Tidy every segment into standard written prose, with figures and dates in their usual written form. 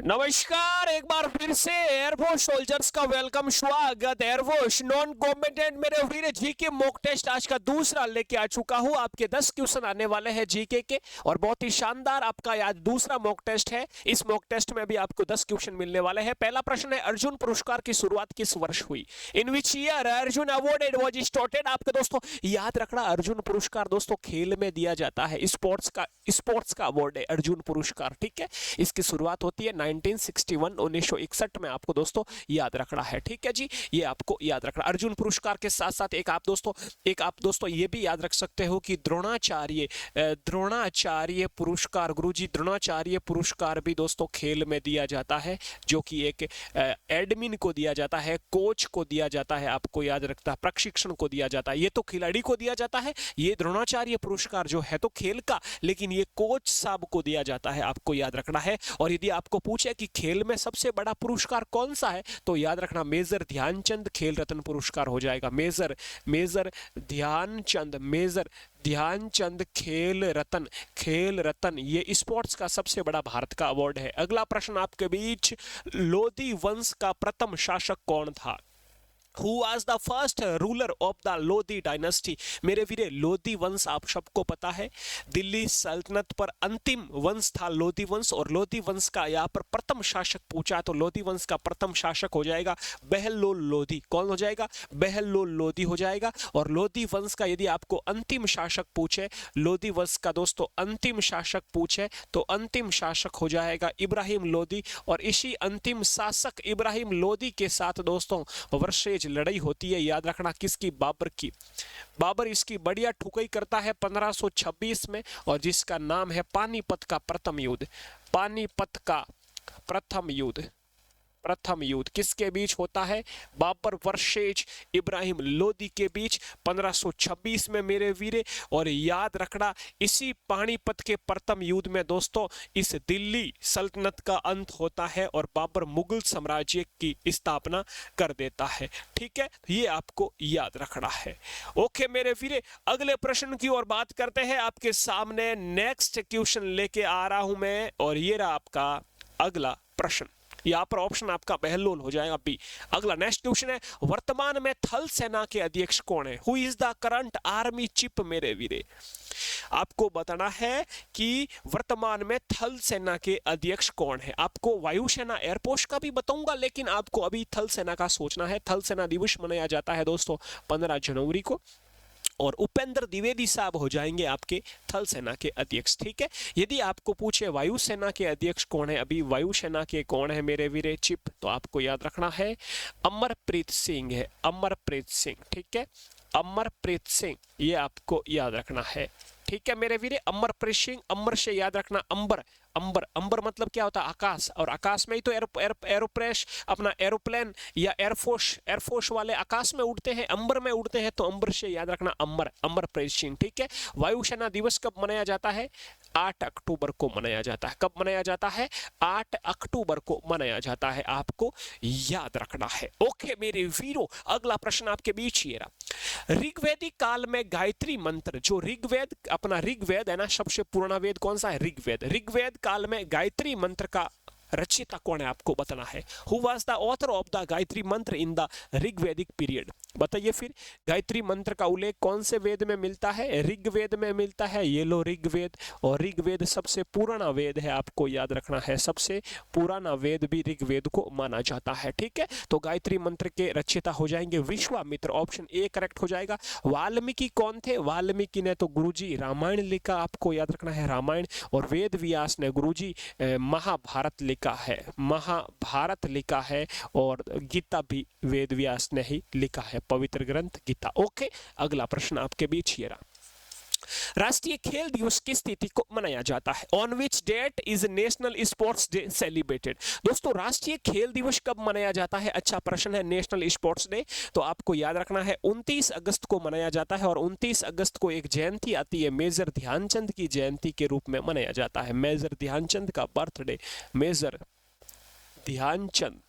नमस्कार, एक बार फिर से एयरफोर्स सोल्जर्स का वेलकम स्वागत। एयरफोर्स नॉन कॉम्बेटेंट मेरे वीर जीके मॉक टेस्ट आज का दूसरा लेके आ चुका हूं। आपके 10 क्वेश्चन आने वाले हैं जीके के और बहुत ही शानदार आपका आज दूसरा मॉक टेस्ट है। इस मॉक टेस्ट में भी आपको 10 क्वेश्चन मिलने वाले हैं। पहला प्रश्न है, अर्जुन पुरस्कार की शुरुआत किस वर्ष हुई? In which year Arjuna award was started? आपके दोस्तों याद रखना, अर्जुन पुरस्कार दोस्तों खेल में दिया जाता है, स्पोर्ट्स का अवार्ड है अर्जुन पुरस्कार। ठीक है, इसकी शुरुआत होती है 1961 में आपको दोस्तों याद रखना है। ठीक है जी, ये आपको याद रखना। अर्जुन पुरस्कार के साथ साथ एक आप दोस्तों ये भी याद रख सकते हो कि द्रोणाचार्य पुरस्कार, गुरुजी द्रोणाचार्य पुरस्कार भी दोस्तों खेल में दिया जाता है, जो कि एक एडमिन को दिया जाता है, कोच को दिया जाता है, आपको याद रखता है, प्रशिक्षण को दिया जाता है। ये तो खिलाड़ी को दिया जाता है, ये द्रोणाचार्य पुरस्कार जो है तो खेल का, लेकिन ये कोच साहब को दिया जाता है, आपको याद रखना है। और यदि आपको पूछे कि खेल में सबसे बड़ा पुरस्कार कौन सा है, तो याद रखना मेजर ध्यानचंद खेल रत्न पुरस्कार हो जाएगा। मेजर ध्यानचंद खेल रत्न ये स्पोर्ट्स का सबसे बड़ा भारत का अवार्ड है। अगला प्रश्न आपके बीच, लोधी वंश का प्रथम शासक कौन था? Who was the first ruler of the Lodhi dynasty? मेरे वीरे, लोधी वंश आप सबको पता है, दिल्ली सल्तनत पर अंतिम वंश था लोधी वंश। और लोधी वंश का यहाँ पर प्रथम शासक पूछा तो लोधी वंश का प्रथम शासक हो जाएगा बहलोल लोधी। कौन हो जाएगा? बहलोल लोधी हो जाएगा। और लोधी वंश का यदि आपको अंतिम शासक पूछे, लोधी वंश का दोस्तों अंतिम शासक पूछे तो अंतिम शासक हो जाएगा इब्राहिम लोधी। और इसी अंतिम शासक इब्राहिम लोधी के साथ दोस्तों वर्षेज लड़ाई होती है, याद रखना किसकी? बाबर की। बाबर इसकी बढ़िया ठुकई करता है 1526 में, और जिसका नाम है पानीपत का प्रथम युद्ध। पानीपत का प्रथम युद्ध किसके बीच होता है? बाबर वर्सेज इब्राहिम लोधी के बीच 1526 में मेरे वीरे। और याद रखना, इसी पानीपत के प्रथम युद्ध में दोस्तों इस दिल्ली सल्तनत का अंत होता है और बाबर मुगल साम्राज्य की स्थापना कर देता है। ठीक है, ये आपको याद रखना है। ओके मेरे वीरे, अगले प्रश्न की ओर बात करते हैं। आपके सामने नेक्स्ट क्वेश्चन लेके आ रहा हूं मैं, और ये रहा आपका अगला प्रश्न। यहाँ पर ऑप्शन आपका बहलोल हो जाएगा बी। अगला नेक्स्ट क्वेश्चन है, वर्तमान में थल सेना के अध्यक्ष कौन है? Who is the current army chief? मेरे वीरे, आपको बताना है कि वर्तमान में थल सेना के अध्यक्ष कौन है। आपको वायुसेना एयरपोर्ट का भी बताऊंगा, लेकिन आपको अभी थल सेना का सोचना है। थल सेना दिवस मनाया जाता है दोस्तों 15 जनवरी को, और उपेंद्र द्विवेदी साहब हो जाएंगे आपके थल सेना के अध्यक्ष। ठीक है, यदि आपको पूछे वायुसेना के अध्यक्ष कौन है, अभी वायुसेना के कौन है मेरे वीरे चिप, तो आपको याद रखना है अमरप्रीत सिंह है, अमरप्रीत सिंह। ठीक है, अमरप्रीत सिंह, ये आपको याद रखना है। ठीक है मेरे वीरे, अमरप्रीत सिंह, अमर से याद रखना अंबर। अंबर मतलब क्या होता है? आकाश। और आकाश में ही तो एरोप्रेस अपना एरोप्लेन या एयरफोर्स वाले आकाश में उड़ते हैं, अंबर में उड़ते हैं, तो अंबर से याद रखना अमरप्रीत सिंह। ठीक है, वायुसेना दिवस कब मनाया जाता है? 8 अक्टूबर को मनाया जाता है। कब मनाया जाता है? 8 अक्टूबर को मनाया जाता है, आपको याद रखना है। ओके मेरे वीरों, अगला प्रश्न आपके बीच ये रहा। ऋग्वेदिक काल में गायत्री मंत्र, जो ऋग्वेद है ना, सबसे पुराना वेद कौन सा है? ऋग्वेद काल में गायत्री मंत्र का रचयिता कौन है, आपको बताना है। Who was the author of the Gayatri मंत्र इन द ऋग्वेदिक पीरियड? बताइए फिर, गायत्री मंत्र का उल्लेख कौन से वेद में मिलता है? ऋग्वेद में मिलता है। ये लो ऋग्वेद, और ऋग्वेद सबसे पुराना वेद है, आपको याद रखना है। सबसे पुराना वेद भी ऋग्वेद को माना जाता है। ठीक है, तो गायत्री मंत्र के रचयिता हो जाएंगे विश्वामित्र। ऑप्शन ए करेक्ट हो जाएगा। वाल्मीकि कौन थे? वाल्मीकि ने तो गुरुजी रामायण लिखा, आपको याद रखना है रामायण। और वेद व्यास ने गुरुजी महाभारत लिखा है, और गीता भी वेद व्यास ने ही लिखा है, पवित्र ग्रंथ गीता। ओके, अगला प्रश्न आपके बीच ये रहा। राष्ट्रीय खेल दिवस किस तिथि को मनाया जाता है? On which date is national sports day celebrated? दोस्तों राष्ट्रीय खेल दिवस कब मनाया जाता है? अच्छा प्रश्न है। नेशनल स्पोर्ट्स डे तो आपको याद रखना है 29 अगस्त को मनाया जाता है, और 29 अगस्त को एक जयंती आती है, मेजर ध्यानचंद की जयंती के रूप में मनाया जाता है। मेजर ध्यानचंद का बर्थडे, मेजर ध्यानचंद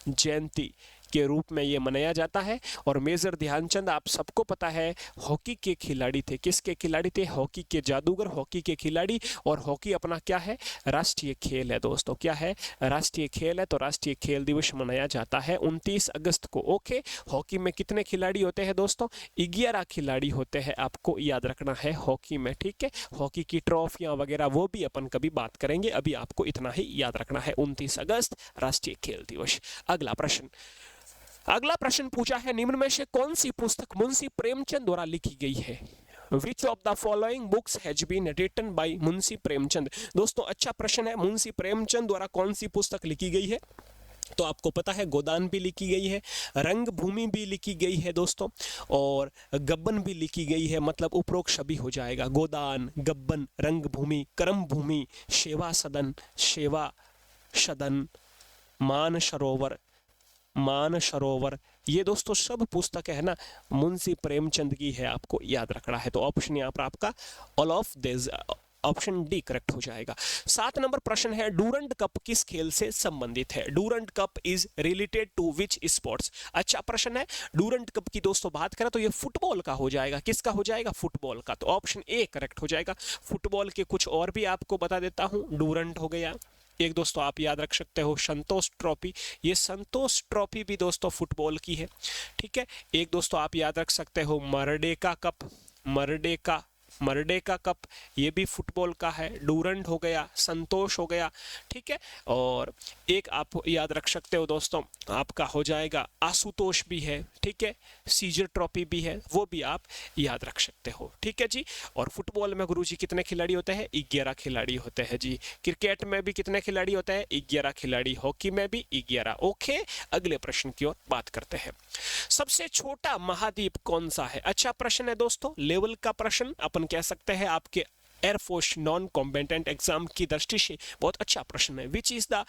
जयंती के रूप में ये मनाया जाता है। और मेजर ध्यानचंद आप सबको पता है हॉकी के खिलाड़ी थे। किसके खिलाड़ी थे? हॉकी के जादूगर, हॉकी के खिलाड़ी। और हॉकी अपना क्या है? राष्ट्रीय खेल है दोस्तों। क्या है? राष्ट्रीय खेल है। तो राष्ट्रीय खेल दिवस मनाया जाता है 29 अगस्त को। ओके, हॉकी में कितने खिलाड़ी होते हैं दोस्तों? 11 खिलाड़ी होते हैं, आपको याद रखना है हॉकी में। ठीक है, हॉकी की ट्रॉफियां वगैरह वो भी अपन कभी बात करेंगे, अभी आपको इतना ही याद रखना है 29 अगस्त राष्ट्रीय खेल दिवस। अगला प्रश्न पूछा है, निम्न में से कौन सी पुस्तक मुंशी प्रेमचंद द्वारा लिखी गई है? Which of the following books has been written by Munshi Premchand? दोस्तों अच्छा प्रश्न है, मुंशी प्रेमचंद द्वारा कौन सी पुस्तक लिखी गई है? तो आपको पता है गोदान भी लिखी गई है, रंगभूमि भी लिखी गई है दोस्तों, और गब्बन भी लिखी गई है। मतलब उपरोक्त सभी हो जाएगा, गोदान, गब्बन, रंगभूमि, कर्मभूमि, सेवा सदन, मानसरोवर, ये दोस्तों सब पुस्तक है ना मुंशी प्रेमचंद की है, आपको याद रखना है। तो ऑप्शन यहाँ पर आपका all of this, option D correct हो जाएगा। 7 नंबर प्रश्न है, डूरंड कप किस खेल से संबंधित है? Durand Cup is related to which sports? अच्छा प्रश्न है। डूरंड कप की दोस्तों बात करें तो ये फुटबॉल का हो जाएगा। किसका हो जाएगा? फुटबॉल का। तो ऑप्शन ए करेक्ट हो जाएगा। फुटबॉल के कुछ और भी आपको बता देता हूं। डूरंड हो गया, एक दोस्तों आप याद रख सकते हो संतोष ट्रॉफी, ये संतोष ट्रॉफी भी दोस्तों फुटबॉल की है। ठीक है, एक दोस्तों आप याद रख सकते हो मर्डेका कप, ये भी फुटबॉल का है। डूरंड हो गया, संतोष हो गया। ठीक है, और एक आप याद रख सकते हो दोस्तों, आपका हो जाएगा आशुतोष भी है। ठीक है, सीजर ट्रॉफी भी है, वो भी आप याद रख सकते हो। ठीक है जी। और फुटबॉल में गुरुजी कितने खिलाड़ी होते हैं? 11 खिलाड़ी होते हैं जी। क्रिकेट में भी कितने खिलाड़ी होते हैं? 11 खिलाड़ी। हॉकी में भी 11। ओके, अगले प्रश्न की ओर बात करते हैं। सबसे छोटा महाद्वीप कौन सा है? अच्छा प्रश्न है दोस्तों, लेवल का प्रश्न अपन कह सकते हैं, आपके एयरफोर्स नॉन कॉम्बेटेंट एग्जाम की दृष्टि से बहुत अच्छा प्रश्न है। Which is the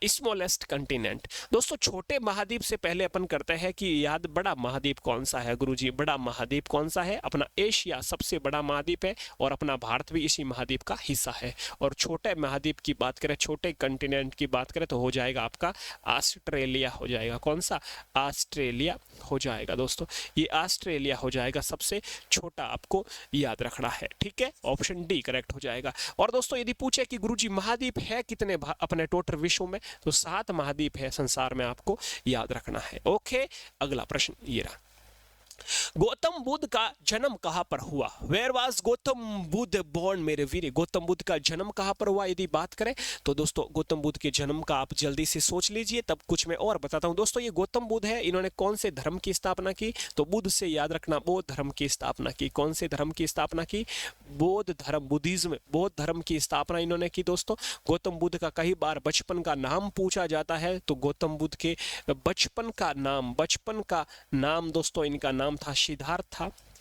smallest continent? दोस्तों छोटे महाद्वीप से पहले अपन करते हैं कि याद बड़ा महाद्वीप कौन सा है गुरुजी? बड़ा महाद्वीप कौन सा है? अपना एशिया सबसे बड़ा महाद्वीप है, और अपना भारत भी इसी महाद्वीप का हिस्सा है। और छोटे महाद्वीप की बात करें, छोटे कंटिनेंट की बात करें तो हो जाएगा आपका ऑस्ट्रेलिया हो जाएगा। कौन सा? ऑस्ट्रेलिया हो जाएगा दोस्तों, ये ऑस्ट्रेलिया हो जाएगा, सबसे छोटा आपको याद रखना है। ठीक है, ऑप्शन डी करेक्ट हो जाएगा। और दोस्तों यदि पूछे कि गुरुजी महाद्वीप है कितने अपने टोटल विश्व में, तो 7 महाद्वीप है संसार में, आपको याद रखना है। ओके, अगला प्रश्न ये रहा, गौतम बुद्ध का जन्म कहां पर हुआ? Where was Gautam Buddha born? मेरे वीर, गौतम बुद्ध का जन्म कहां पर हुआ यदि बात करें तो दोस्तों गौतम बुद्ध के जन्म का आप जल्दी से सोच लीजिए, तब कुछ मैं और बताता हूं। दोस्तों ये गौतम बुद्ध है, इन्होंने कौन से धर्म की स्थापना की? तो बुद्ध से याद रखना, बौद्ध धर्म की स्थापना की। कौन से धर्म की स्थापना की? बौद्ध धर्म, बुद्धिज्म, बौद्ध धर्म की स्थापना इन्होंने की दोस्तों। गौतम बुद्ध का कई बार बचपन का नाम पूछा जाता है, तो गौतम बुद्ध के बचपन का नाम दोस्तों, इनका नाम था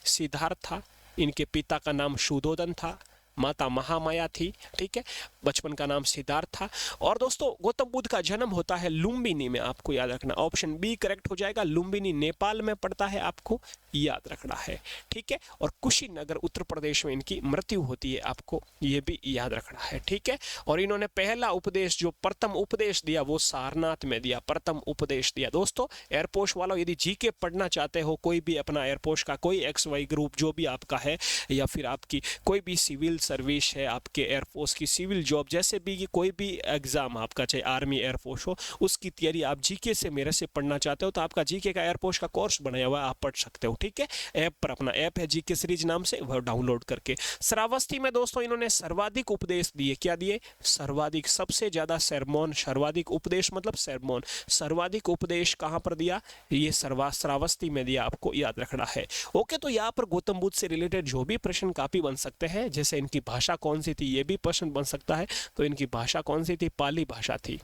सिद्धार्थ। इनके पिता का नाम शुद्धोदन था, माता महामाया थी। ठीक है, बचपन का नाम सिद्धार्थ था। और दोस्तों गौतम बुद्ध का जन्म होता है लुम्बिनी में, आपको याद रखना, ऑप्शन बी करेक्ट हो जाएगा। लुम्बिनी नेपाल में पड़ता है, आपको याद रखना है। ठीक है, और कुशीनगर उत्तर प्रदेश में इनकी मृत्यु होती है, आपको ये भी याद रखना है। ठीक है, और इन्होंने पहला उपदेश, जो प्रथम उपदेश दिया, वो सारनाथ में दिया, प्रथम उपदेश दिया। दोस्तों एयरपोर्ट वालों यदि जीके पढ़ना चाहते हो, कोई भी अपना एयरपोर्ट का कोई XY ग्रुप जो भी आपका है, या फिर आपकी कोई भी सिविल सर्विस है, आपके एयरफोर्स की सिविल जॉब, जैसे भी कोई भी एग्जाम आपका, चाहे आर्मी एयरफोर्स हो, उसकी तैयारी आप जीके से मेरे से पढ़ना चाहते हो, तो आपका जीके का एयरफोर्स का कोर्स बनाया हुआ है, आप पढ़ सकते हो। ठीक है, ऐप पर, अपना ऐप है जीके सीरीज नाम से, वह डाउनलोड करके। श्रावस्ती में दोस्तों इन्होंने सर्वाधिक उपदेश दिए। क्या दिए? सर्वाधिक, सबसे ज्यादा सरमोन, सर्वाधिक उपदेश मतलब सरमोन। सर्वाधिक उपदेश कहां पर दिया? ये श्रावस्ती में दिया, आपको याद रखना है। ओके, तो यहाँ पर गौतम बुद्ध से रिलेटेड जो भी प्रश्न काफी बन सकते हैं, जैसे इनकी भाषा कौन सी थी, ये भी प्रश्न बन सकता है। तो इनकी भाषा कौन सी थी? पाली भाषा थी।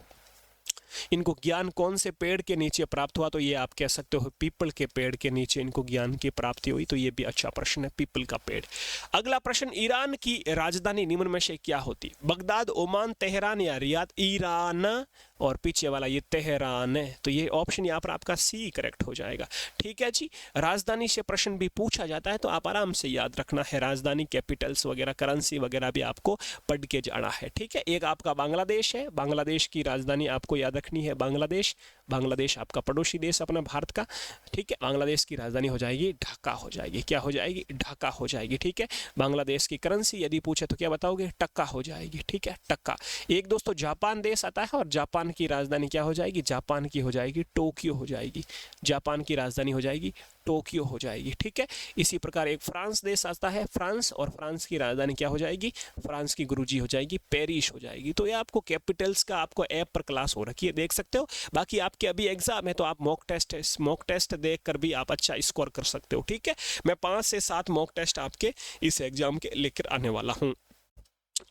इनको ज्ञान कौन से पेड़ के नीचे प्राप्त हुआ? तो ये आप कह सकते हो पीपल के पेड़ के नीचे इनको ज्ञान की प्राप्ति हुई। तो ये भी अच्छा प्रश्न है, पीपल का पेड़। अगला प्रश्न, ईरान की राजधानी निम्न में से क्या होती? बगदाद, ओमान, तेहरान या रियाद? ईरान, और पीछे वाला ये तेहरान है, तो ये ऑप्शन यहाँ पर आपका सी करेक्ट हो जाएगा। ठीक है जी, राजधानी से प्रश्न भी पूछा जाता है, तो आप आराम से याद रखना है, राजधानी, कैपिटल्स वगैरह, करेंसी वगैरह भी आपको पढ़ के जाना है। ठीक है, एक आपका बांग्लादेश है, बांग्लादेश की राजधानी आपको याद रखनी है बांग्लादेश, बांग्लादेश आपका पड़ोसी देश अपना भारत का, ठीक है। बांग्लादेश की राजधानी हो जाएगी ढाका हो जाएगी, क्या हो जाएगी, ढाका हो जाएगी, ठीक है। बांग्लादेश की करेंसी यदि पूछे तो क्या बताओगे, टक्का हो जाएगी, ठीक है, टक्का। एक दोस्तों जापान देश आता है और जापान की राजधानी क्या हो जाएगी, जापान की हो जाएगी टोक्यो हो जाएगी, जापान की राजधानी हो जाएगी टोक्यो हो जाएगी, ठीक है। इसी प्रकार एक फ्रांस देश आता है, फ्रांस, और फ्रांस की राजधानी क्या हो जाएगी, फ्रांस की गुरुजी हो जाएगी पेरिस हो जाएगी। तो ये आपको कैपिटल्स का आपको ऐप पर क्लास हो रखी है, देख सकते हो। बाकी आपके अभी एग्जाम है तो आप मॉक टेस्ट देख कर भी आप अच्छा स्कोर कर सकते हो, ठीक है। मैं 5 से 7 मॉक टेस्ट आपके इस एग्जाम के लेकर आने वाला हूँ।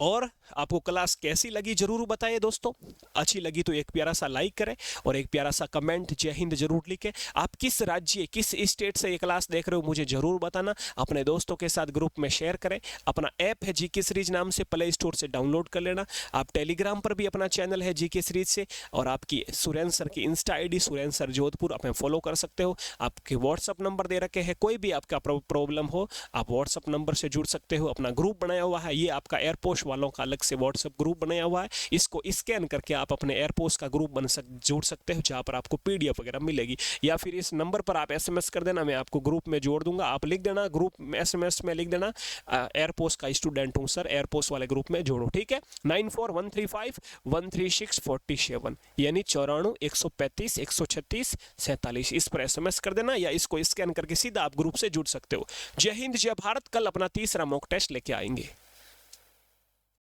और आपको क्लास कैसी लगी जरूर बताइए दोस्तों। अच्छी लगी तो एक प्यारा सा लाइक करें और एक प्यारा सा कमेंट जय हिंद जरूर लिखें। आप किस राज्य किस स्टेट से ये क्लास देख रहे हो मुझे जरूर बताना। अपने दोस्तों के साथ ग्रुप में शेयर करें। अपना ऐप है जीके सीरीज नाम से, प्ले स्टोर से डाउनलोड कर लेना। आप टेलीग्राम पर भी अपना चैनल है जीके सीरीज से, और आपकी सुरेंद्र सर की Insta ID Surendra sir Jodhpur आप फॉलो कर सकते हो। आपके व्हाट्सअप नंबर दे रखे हैं, कोई भी आपका प्रॉब्लम हो आप व्हाट्सअप नंबर से जुड़ सकते हो। अपना ग्रुप बनाया हुआ है, ये आपका एयरपोस्ट वालों का अलग से व्हाट्सएप ग्रुप बनाया हुआ है, इसको स्कैन करके आप अपने एयरपोस्ट का ग्रुप जुड़ सकते हो, जहां पर आपको PDF वगैरह मिलेगी। या फिर इस नंबर पर आप SMS कर देना, मैं आपको ग्रुप में जोड़ दूंगा। आप लिख देना ग्रुप में, SMS में लिख देना एयरपोस्ट का स्टूडेंट हूं सर, एयरपोस्ट वाले ग्रुप में जोड़ो, ठीक है। 9413513647 यानी 94 135 136 47 इस पर SMS कर देना, या इसको स्कैन करके सीधा आप ग्रुप से जुड़ सकते हो। जय हिंद जय भारत। कल अपना तीसरा मॉक टेस्ट लेके आएंगे।